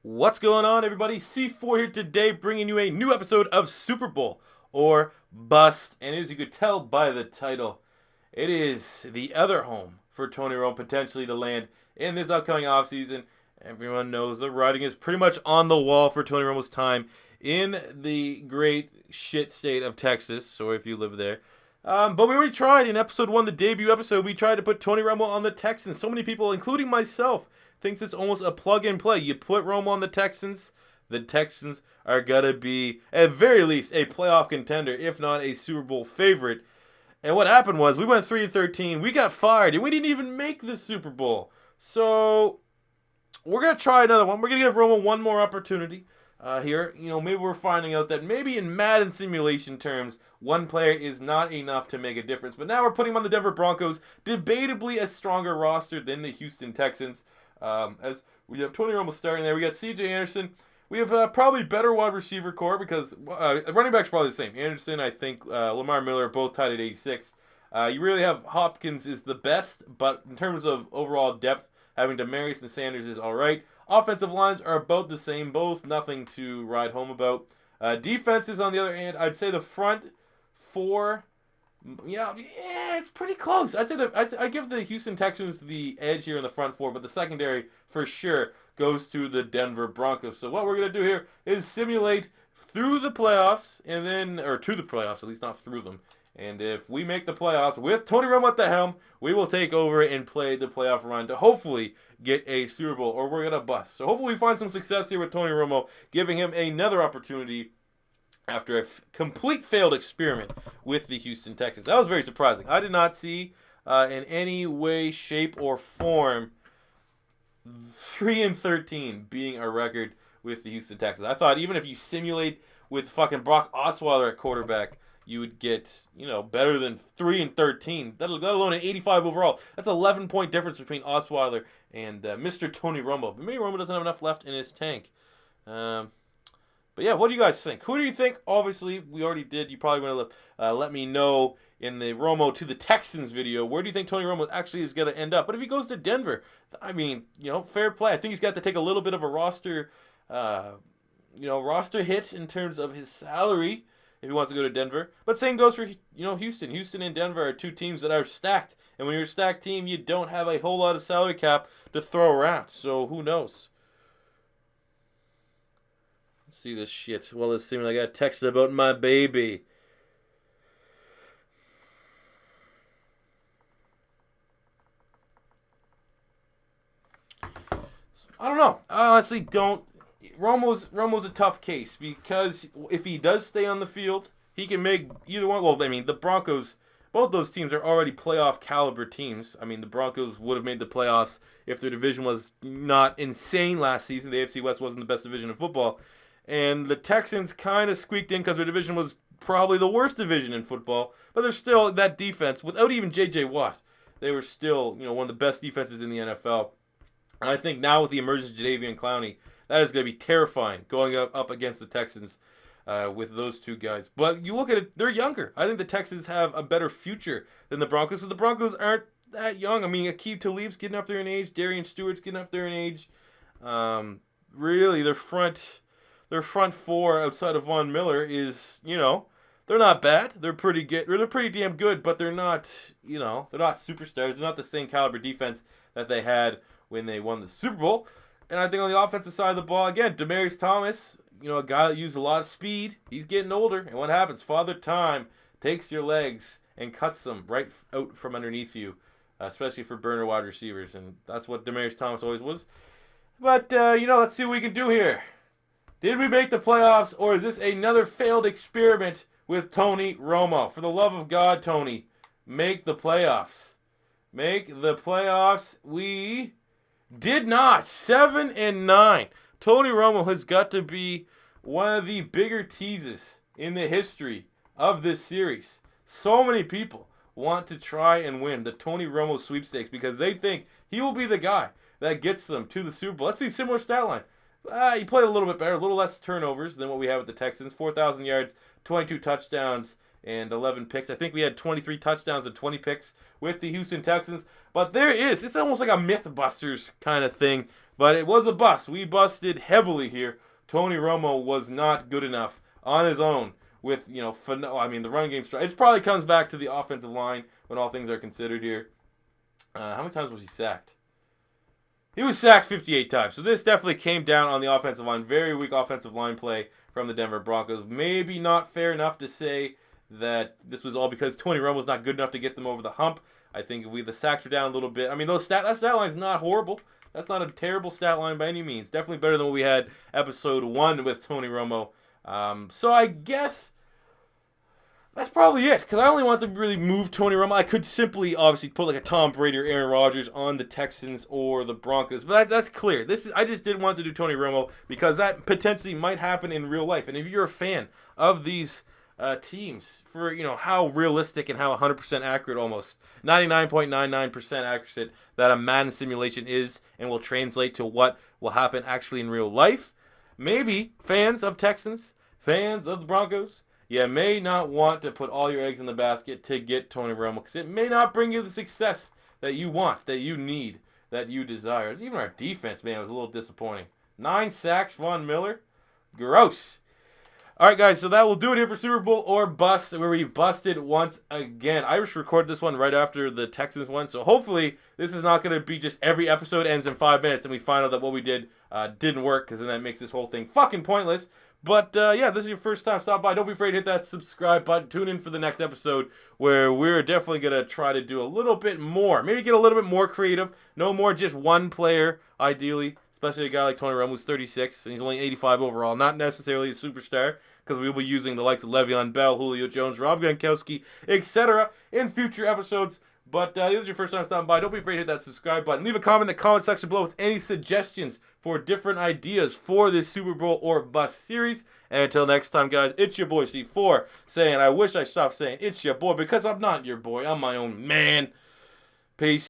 What's going on, everybody? C4 here today, bringing you a new episode of Super Bowl or Bust. And as you could tell by the title, it is the other home for Tony Romo potentially to land in this upcoming offseason. Everyone knows the writing is pretty much on the wall for Tony Romo's time in the great shit state of Texas, or if you live there. But we already tried in episode 1, the debut episode, we tried to put Tony Romo on the Texans. So many people, including myself, thinks it's almost a plug and play. You put Romo on the Texans are gonna be at very least a playoff contender, if not a Super Bowl favorite. And what happened was we went 3-13. We got fired, and we didn't even make the Super Bowl. So we're gonna try another one. We're gonna give Romo one more opportunity here. Maybe we're finding out that maybe in Madden simulation terms, one player is not enough to make a difference. But now we're putting him on the Denver Broncos, debatably a stronger roster than the Houston Texans. As we have Tony Romo starting there, we got C.J. Anderson. We have probably better wide receiver core because running back's probably the same. Anderson, I think, Lamar Miller, both tied at 86. You really have Hopkins is the best, but in terms of overall depth, having Demaryius and Sanders is all right. Offensive lines are about the same, both nothing to write home about. Defenses, on the other hand, I'd say the front four. Yeah, it's pretty close. I give the Houston Texans the edge here in the front four, but the secondary for sure goes to the Denver Broncos. So what we're gonna do here is simulate through the playoffs, or to the playoffs, at least not through them. And if we make the playoffs with Tony Romo at the helm, we will take over and play the playoff run to hopefully get a Super Bowl, or we're gonna bust. So hopefully we find some success here with Tony Romo, giving him another opportunity after a complete failed experiment with the Houston Texans. That was very surprising. I did not see in any way, shape, or form 3-13 being a record with the Houston Texans. I thought even if you simulate with fucking Brock Osweiler at quarterback, you would get, better than 3-13, let alone an 85 overall. That's 11-point difference between Osweiler and Mr. Tony Romo. But maybe Romo doesn't have enough left in his tank. But yeah, what do you guys think? Who do you think? Obviously, we already did. You probably want to let me know in the Romo to the Texans video. Where do you think Tony Romo actually is going to end up? But if he goes to Denver, I mean, fair play. I think he's got to take a little bit of a roster hit in terms of his salary if he wants to go to Denver. But same goes for Houston. Houston and Denver are two teams that are stacked. And when you're a stacked team, you don't have a whole lot of salary cap to throw around. So who knows? See this shit. Well, it seems like I got texted about my baby. I don't know. I honestly don't. Romo's a tough case because if he does stay on the field, he can make either one. Well, I mean, the Broncos, both those teams are already playoff caliber teams. I mean, the Broncos would have made the playoffs if their division was not insane last season. The AFC West wasn't the best division in football. And the Texans kind of squeaked in because their division was probably the worst division in football. But they're still, that defense, without even J.J. Watt, they were still, one of the best defenses in the NFL. And I think now with the emergence of Jadeveon Clowney, that is going to be terrifying going up against the Texans with those two guys. But you look at it, they're younger. I think the Texans have a better future than the Broncos. So the Broncos aren't that young. I mean, Aqib Talib's getting up there in age. Darian Stewart's getting up there in age. Really, their front four outside of Von Miller is, they're not bad. They're pretty good. They're pretty damn good, but they're not, they're not superstars. They're not the same caliber defense that they had when they won the Super Bowl. And I think on the offensive side of the ball, again, Demaryius Thomas, a guy that used a lot of speed. He's getting older. And what happens? Father Time takes your legs and cuts them right out from underneath you, especially for burner wide receivers. And that's what Demaryius Thomas always was. But, let's see what we can do here. Did we make the playoffs, or is this another failed experiment with Tony Romo? For the love of God, Tony, make the playoffs. Make the playoffs. We did not. 7-9. Tony Romo has got to be one of the bigger teases in the history of this series. So many people want to try and win the Tony Romo sweepstakes because they think he will be the guy that gets them to the Super Bowl. Let's see, similar stat line. He played a little bit better, a little less turnovers than what we have with the Texans. 4,000 yards, 22 touchdowns, and 11 picks. I think we had 23 touchdowns and 20 picks with the Houston Texans. But it's almost like a Mythbusters kind of thing But it was a bust. We busted heavily here. Tony Romo was not good enough on his own with, the running game. It probably comes back to the offensive line when all things are considered here. How many times was he sacked? He was sacked 58 times. So this definitely came down on the offensive line. Very weak offensive line play from the Denver Broncos. Maybe not fair enough to say that this was all because Tony Romo was not good enough to get them over the hump. I think if the sacks were down a little bit. I mean, that stat line is not horrible. That's not a terrible stat line by any means. Definitely better than what we had episode 1 with Tony Romo. So I guess that's probably it, because I only want to really move Tony Romo. I could simply, obviously, put like a Tom Brady or Aaron Rodgers on the Texans or the Broncos, but that's clear. I just didn't want to do Tony Romo because that potentially might happen in real life. And if you're a fan of these teams, for how realistic and how 100% accurate, almost 99.99% accurate that a Madden simulation is and will translate to what will happen actually in real life, maybe fans of Texans, fans of the Broncos, you may not want to put all your eggs in the basket to get Tony Romo, because it may not bring you the success that you want, that you need, that you desire. Even our defense, man, was a little disappointing. 9 sacks, Von Miller. Gross. All right, guys, so that will do it here for Super Bowl or Bust, where we busted once again. I just recorded this one right after the Texans one, so hopefully this is not going to be just every episode ends in 5 minutes and we find out that what we did didn't work, because then that makes this whole thing fucking pointless. But, this is your first time, stop by. Don't be afraid to hit that subscribe button. Tune in for the next episode, where we're definitely going to try to do a little bit more. Maybe get a little bit more creative. No more just one player, ideally. Especially a guy like Tony Romo, who's 36, and he's only 85 overall. Not necessarily a superstar, because we'll be using the likes of Le'Veon Bell, Julio Jones, Rob Gronkowski, etc. in future episodes. But if this is your first time stopping by, don't be afraid to hit that subscribe button. Leave a comment in the comment section below with any suggestions for different ideas for this Super Bowl or Bust series. And until next time, guys, it's your boy C4 saying, I wish I stopped saying it's your boy, because I'm not your boy. I'm my own man. Peace.